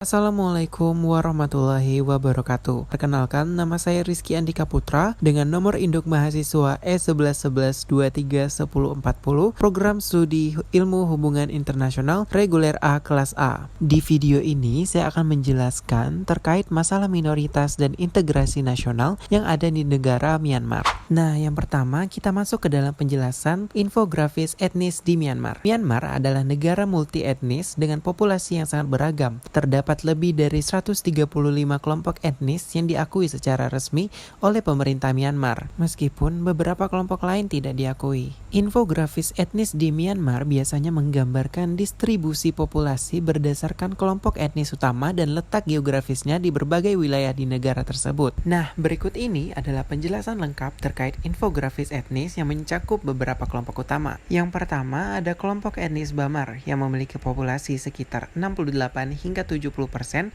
Assalamualaikum warahmatullahi wabarakatuh. Perkenalkan, nama saya Rizky Andika Putra dengan nomor induk mahasiswa E1111231040, program studi Ilmu Hubungan Internasional reguler A kelas A. Di video ini saya akan menjelaskan terkait masalah minoritas dan integrasi nasional yang ada di negara Myanmar. Nah, yang pertama kita masuk ke dalam penjelasan infografis etnis di Myanmar. Myanmar adalah negara multi etnis dengan populasi yang sangat beragam. Terdapat lebih dari 135 kelompok etnis yang diakui secara resmi oleh pemerintah Myanmar, meskipun beberapa kelompok lain tidak diakui. Infografis etnis di Myanmar biasanya menggambarkan distribusi populasi berdasarkan kelompok etnis utama dan letak geografisnya di berbagai wilayah di negara tersebut. Nah, berikut ini adalah penjelasan lengkap terkait infografis etnis yang mencakup beberapa kelompok utama. Yang pertama ada kelompok etnis Bamar yang memiliki populasi sekitar 68 hingga 70%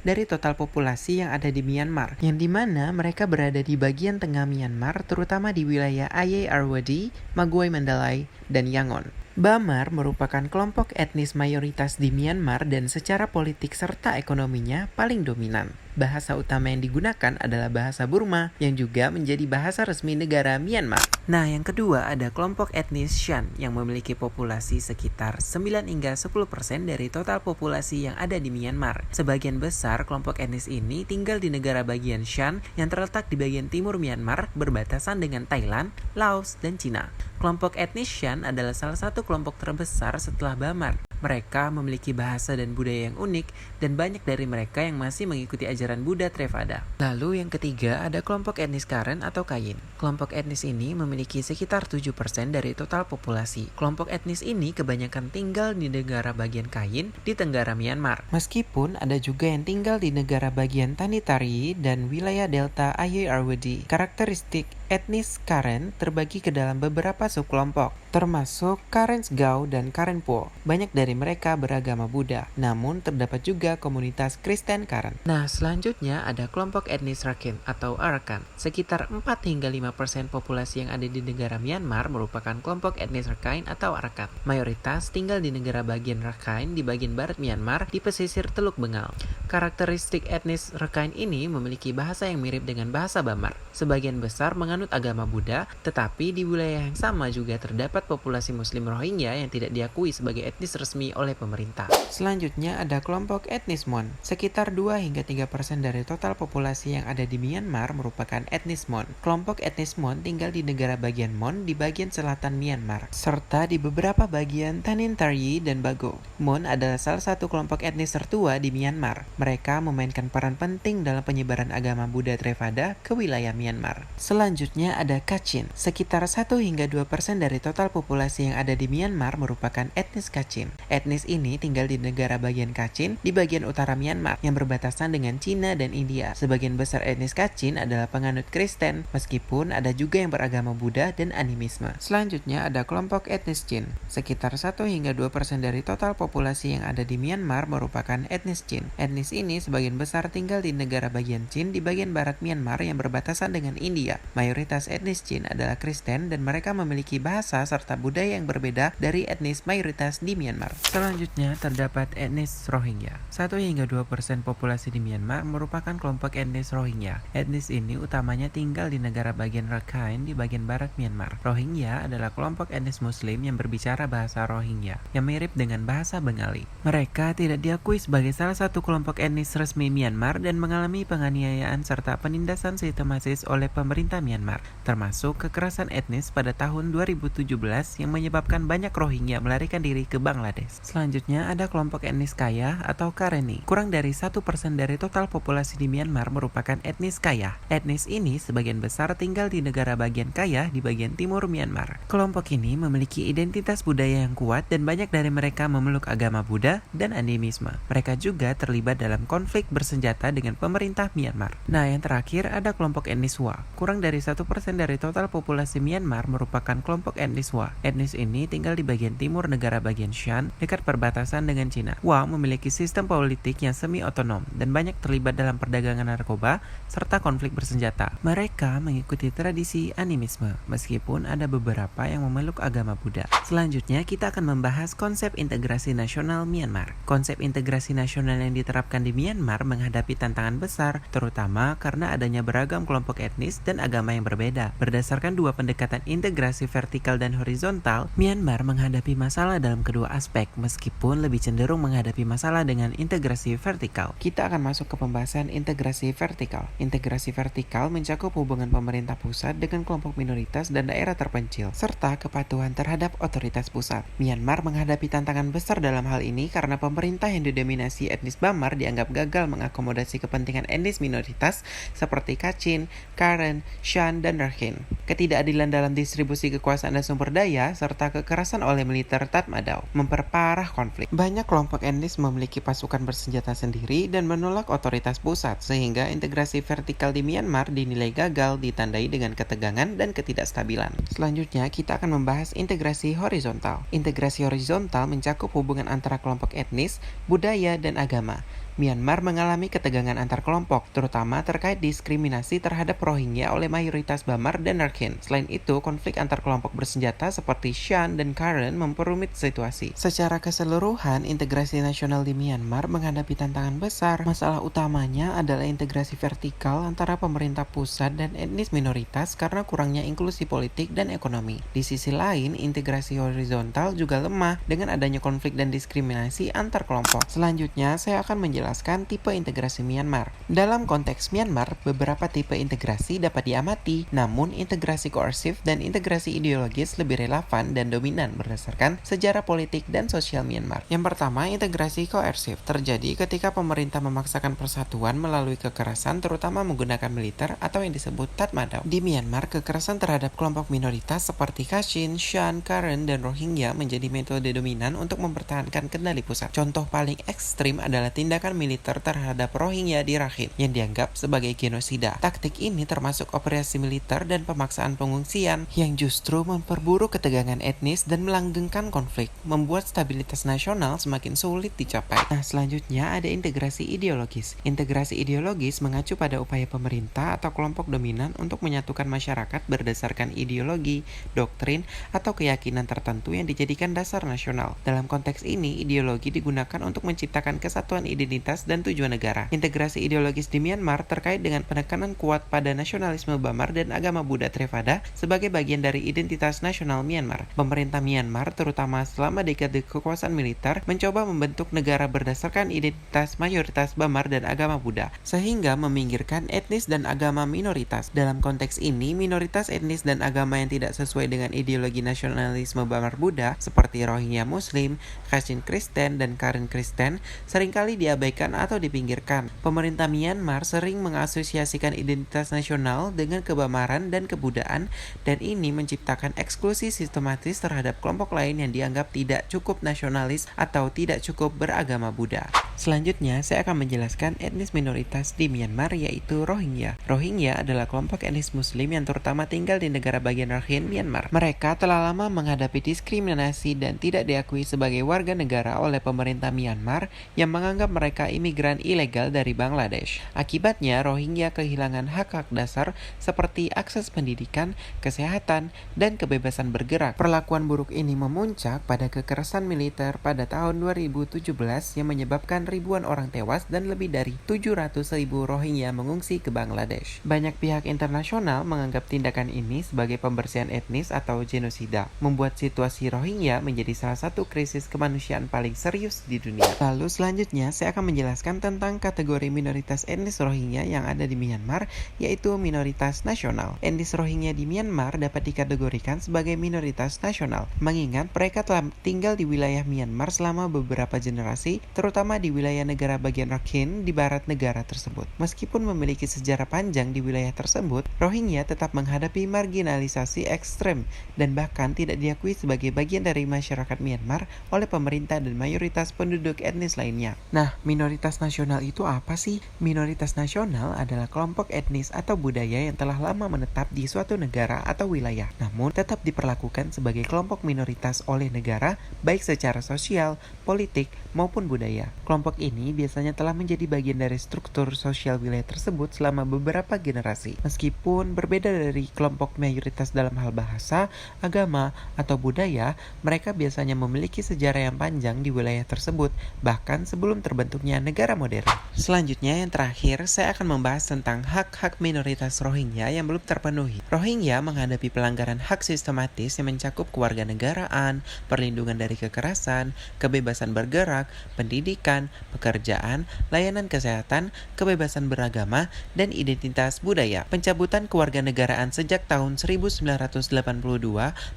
dari total populasi yang ada di Myanmar, yang dimana mereka berada di bagian tengah Myanmar, terutama di wilayah Aye Arwadi, Magoi Mandalay, dan Yangon. Bamar merupakan kelompok etnis mayoritas di Myanmar dan secara politik serta ekonominya paling dominan. Bahasa utama yang digunakan adalah bahasa Burma yang juga menjadi bahasa resmi negara Myanmar. Nah, yang kedua ada kelompok etnis Shan yang memiliki populasi sekitar 9 hingga 10% dari total populasi yang ada di Myanmar. Sebagian besar kelompok etnis ini tinggal di negara bagian Shan yang terletak di bagian timur Myanmar berbatasan dengan Thailand, Laos, dan Cina. Kelompok etnis Shan adalah salah satu kelompok terbesar setelah Bamar. Mereka memiliki bahasa dan budaya yang unik dan banyak dari mereka yang masih mengikuti ajaran Buddha Theravada. Lalu yang ketiga ada kelompok etnis Karen atau Kayin. Kelompok etnis ini memiliki sekitar 7% dari total populasi. Kelompok etnis ini kebanyakan tinggal di negara bagian Kayin di tenggara Myanmar. Meskipun ada juga yang tinggal di negara bagian Tanitari dan wilayah delta Aye Arwadi. Karakteristik etnis Karen terbagi ke dalam beberapa subkelompok, termasuk Karen Gao dan Karen Po. Banyak dari mereka beragama Buddha, namun terdapat juga komunitas Kristen Karen. Nah, selanjutnya ada kelompok etnis Rakhine atau Arakan. Sekitar 4 hingga 5% populasi yang ada di negara Myanmar merupakan kelompok etnis Rakhine atau Arakan. Mayoritas tinggal di negara bagian Rakhine di bagian barat Myanmar di pesisir Teluk Bengal. Karakteristik etnis Rakhine ini memiliki bahasa yang mirip dengan bahasa Bamar. Sebagian besar menganut agama Buddha, tetapi di wilayah yang sama juga terdapat populasi Muslim Rohingya yang tidak diakui sebagai etnis resmi oleh pemerintah. Selanjutnya ada kelompok etnis Mon. Sekitar 2 hingga 3% dari total populasi yang ada di Myanmar merupakan etnis Mon. Kelompok etnis Mon tinggal di negara bagian Mon di bagian selatan Myanmar, serta di beberapa bagian Tanintharyi dan Bago. Mon adalah salah satu kelompok etnis tertua di Myanmar. Mereka memainkan peran penting dalam penyebaran agama Buddha Theravada ke wilayah Myanmar. Selanjutnya ada Kachin. Sekitar 1 hingga 2% dari total populasi yang ada di Myanmar merupakan etnis Kachin. Etnis ini tinggal di negara bagian Kachin di bagian utara Myanmar yang berbatasan dengan Cina dan India. Sebagian besar etnis Kachin adalah penganut Kristen, meskipun ada juga yang beragama Buddha dan animisme. Selanjutnya ada kelompok etnis Chin. Sekitar 1 hingga 2% dari total populasi yang ada di Myanmar merupakan etnis Chin. Etnis ini sebagian besar tinggal di negara bagian Chin di bagian barat Myanmar yang berbatasan dengan India. Mayoritas etnis Chin adalah Kristen dan mereka memiliki bahasa serta budaya yang berbeda dari etnis mayoritas di Myanmar. Selanjutnya terdapat etnis Rohingya. 1 hingga 2% populasi di Myanmar merupakan kelompok etnis Rohingya. Etnis ini utamanya tinggal di negara bagian Rakhine di bagian barat Myanmar. Rohingya adalah kelompok etnis Muslim yang berbicara bahasa Rohingya yang mirip dengan bahasa Bengali. Mereka tidak diakui sebagai salah satu kelompok etnis resmi Myanmar dan mengalami penganiayaan serta penindasan sistematis oleh pemerintah Myanmar, termasuk kekerasan etnis pada tahun 2017 yang menyebabkan banyak Rohingya melarikan diri ke Bangladesh. Selanjutnya ada kelompok etnis Kaya atau Karenni. Kurang dari 1% dari total populasi di Myanmar merupakan etnis Kaya. Etnis ini sebagian besar tinggal di negara bagian Kaya di bagian timur Myanmar. Kelompok ini memiliki identitas budaya yang kuat dan banyak dari mereka memeluk agama Buddha dan animisme. Mereka juga terlibat dalam konflik bersenjata dengan pemerintah Myanmar. Nah, yang terakhir ada kelompok etnis Wa. Kurang dari 1% dari total populasi Myanmar merupakan kelompok etnis Wa. Etnis ini tinggal di bagian timur negara bagian Shan dekat perbatasan dengan Cina. Wang memiliki sistem politik yang semi-otonom dan banyak terlibat dalam perdagangan narkoba serta konflik bersenjata. Mereka mengikuti tradisi animisme, meskipun ada beberapa yang memeluk agama Buddha. Selanjutnya, kita akan membahas konsep integrasi nasional Myanmar. Konsep integrasi nasional yang diterapkan di Myanmar menghadapi tantangan besar, terutama karena adanya beragam kelompok etnis dan agama yang berbeda. Berdasarkan dua pendekatan integrasi vertikal dan horizontal, Myanmar menghadapi masalah dalam kedua aspek, meskipun lebih cenderung menghadapi masalah dengan integrasi vertikal. Kita akan masuk ke pembahasan integrasi vertikal. Integrasi vertikal mencakup hubungan pemerintah pusat dengan kelompok minoritas dan daerah terpencil, serta kepatuhan terhadap otoritas pusat. Myanmar menghadapi tantangan besar dalam hal ini karena pemerintah yang didominasi etnis Bamar dianggap gagal mengakomodasi kepentingan etnis minoritas seperti Kachin, Karen, Shan, dan Rakhine. Ketidakadilan dalam distribusi kekuasaan dan sumber daya, serta kekerasan oleh militer Tatmadaw memperparah konflik. Banyak kelompok etnis memiliki pasukan bersenjata sendiri dan menolak otoritas pusat, sehingga integrasi vertikal di Myanmar dinilai gagal, ditandai dengan ketegangan dan ketidakstabilan. Selanjutnya, kita akan membahas integrasi horizontal. Integrasi horizontal mencakup hubungan antara kelompok etnis, budaya, dan agama. Myanmar mengalami ketegangan antar kelompok, terutama terkait diskriminasi terhadap Rohingya oleh mayoritas Bamar dan Rakhine. Selain itu, konflik antar kelompok bersenjata seperti Shan dan Karen memperumit situasi. Secara keseluruhan, integrasi nasional di Myanmar menghadapi tantangan besar. Masalah utamanya adalah integrasi vertikal antara pemerintah pusat dan etnis minoritas karena kurangnya inklusi politik dan ekonomi. Di sisi lain, integrasi horizontal juga lemah dengan adanya konflik dan diskriminasi antar kelompok. Selanjutnya, saya akan menjelaskan tipe integrasi Myanmar. Dalam konteks Myanmar, beberapa tipe integrasi dapat diamati, namun integrasi koersif dan integrasi ideologis lebih relevan dan dominan berdasarkan sejarah politik dan sosial Myanmar. Yang pertama, integrasi koersif terjadi ketika pemerintah memaksakan persatuan melalui kekerasan, terutama menggunakan militer atau yang disebut Tatmadaw. Di Myanmar, kekerasan terhadap kelompok minoritas seperti Kachin, Shan, Karen, dan Rohingya menjadi metode dominan untuk mempertahankan kendali pusat. Contoh paling ekstrim adalah tindakan militer terhadap Rohingya di Rakhine yang dianggap sebagai genosida. Taktik ini termasuk operasi militer dan pemaksaan pengungsian yang justru memperburuk ketegangan etnis dan melanggengkan konflik, membuat stabilitas nasional semakin sulit dicapai. Nah, selanjutnya ada integrasi ideologis. Integrasi ideologis mengacu pada upaya pemerintah atau kelompok dominan untuk menyatukan masyarakat berdasarkan ideologi, doktrin, atau keyakinan tertentu yang dijadikan dasar nasional. Dalam konteks ini, ideologi digunakan untuk menciptakan kesatuan identitas dan tujuan negara. Integrasi ideologis di Myanmar terkait dengan penekanan kuat pada nasionalisme Bamar dan agama Buddha Theravada sebagai bagian dari identitas nasional Myanmar. Pemerintah Myanmar, terutama selama dekade kekuasaan militer, mencoba membentuk negara berdasarkan identitas mayoritas Bamar dan agama Buddha, sehingga meminggirkan etnis dan agama minoritas. Dalam konteks ini, minoritas etnis dan agama yang tidak sesuai dengan ideologi nasionalisme Bamar Buddha seperti Rohingya Muslim, Kachin Kristen, dan Karen Kristen seringkali diabaikan atau dipinggirkan. Pemerintah Myanmar sering mengasosiasikan identitas nasional dengan kebamaran dan kebudayaan, dan ini menciptakan eksklusi sistematis terhadap kelompok lain yang dianggap tidak cukup nasionalis atau tidak cukup beragama Buddha. Selanjutnya, saya akan menjelaskan etnis minoritas di Myanmar, yaitu Rohingya. Rohingya adalah kelompok etnis Muslim yang terutama tinggal di negara bagian Rakhine, Myanmar. Mereka telah lama menghadapi diskriminasi dan tidak diakui sebagai warga negara oleh pemerintah Myanmar yang menganggap mereka imigran ilegal dari Bangladesh. Akibatnya, Rohingya kehilangan hak-hak dasar seperti akses pendidikan, kesehatan, dan kebebasan bergerak. Perlakuan buruk ini memuncak pada kekerasan militer pada tahun 2017 yang menyebabkan ribuan orang tewas dan lebih dari 700.000 Rohingya mengungsi ke Bangladesh. Banyak pihak internasional menganggap tindakan ini sebagai pembersihan etnis atau genosida, membuat situasi Rohingya menjadi salah satu krisis kemanusiaan paling serius di dunia. Lalu selanjutnya, saya akan menjelaskan tentang kategori minoritas etnis Rohingya yang ada di Myanmar, yaitu minoritas nasional. Etnis Rohingya di Myanmar dapat dikategorikan sebagai minoritas nasional, mengingat mereka telah tinggal di wilayah Myanmar selama beberapa generasi, terutama di wilayah negara bagian Rakhine di barat negara tersebut. Meskipun memiliki sejarah panjang di wilayah tersebut, Rohingya tetap menghadapi marginalisasi ekstrem dan bahkan tidak diakui sebagai bagian dari masyarakat Myanmar oleh pemerintah dan mayoritas penduduk etnis lainnya. Nah, Minoritas nasional itu apa sih? Minoritas nasional adalah kelompok etnis atau budaya yang telah lama menetap di suatu negara atau wilayah, namun tetap diperlakukan sebagai kelompok minoritas oleh negara, baik secara sosial, politik, maupun budaya. Kelompok ini biasanya telah menjadi bagian dari struktur sosial wilayah tersebut selama beberapa generasi. Meskipun berbeda dari kelompok mayoritas dalam hal bahasa, agama, atau budaya, mereka biasanya memiliki sejarah yang panjang di wilayah tersebut, bahkan sebelum terbentuknya negara modern. Selanjutnya yang terakhir, saya akan membahas tentang hak-hak minoritas Rohingya yang belum terpenuhi. Rohingya menghadapi pelanggaran hak sistematis yang mencakup kewarganegaraan, perlindungan dari kekerasan, kebebasan bergerak, pendidikan, pekerjaan, layanan kesehatan, kebebasan beragama, dan identitas budaya. Pencabutan kewarganegaraan sejak tahun 1982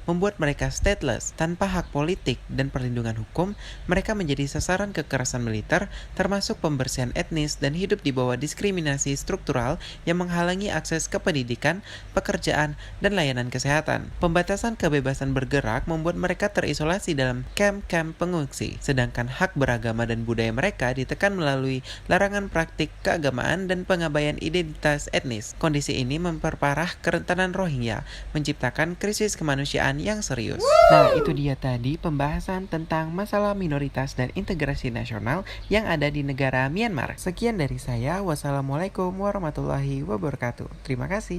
membuat mereka stateless, tanpa hak politik dan perlindungan hukum. Mereka menjadi sasaran kekerasan militer, termasuk pembersihan etnis dan hidup di bawah diskriminasi struktural yang menghalangi akses ke pendidikan, pekerjaan, dan layanan kesehatan. Pembatasan kebebasan bergerak membuat mereka terisolasi dalam kamp-kamp pengungsi, sedangkan hak beragama dan budaya mereka ditekan melalui larangan praktik keagamaan dan pengabaian identitas etnis. Kondisi ini memperparah kerentanan Rohingya, menciptakan krisis kemanusiaan yang serius. Nah, itu dia tadi pembahasan tentang masalah minoritas dan integrasi nasional yang ada di negara Myanmar. Sekian dari saya. Wassalamualaikum warahmatullahi wabarakatuh. Terima kasih.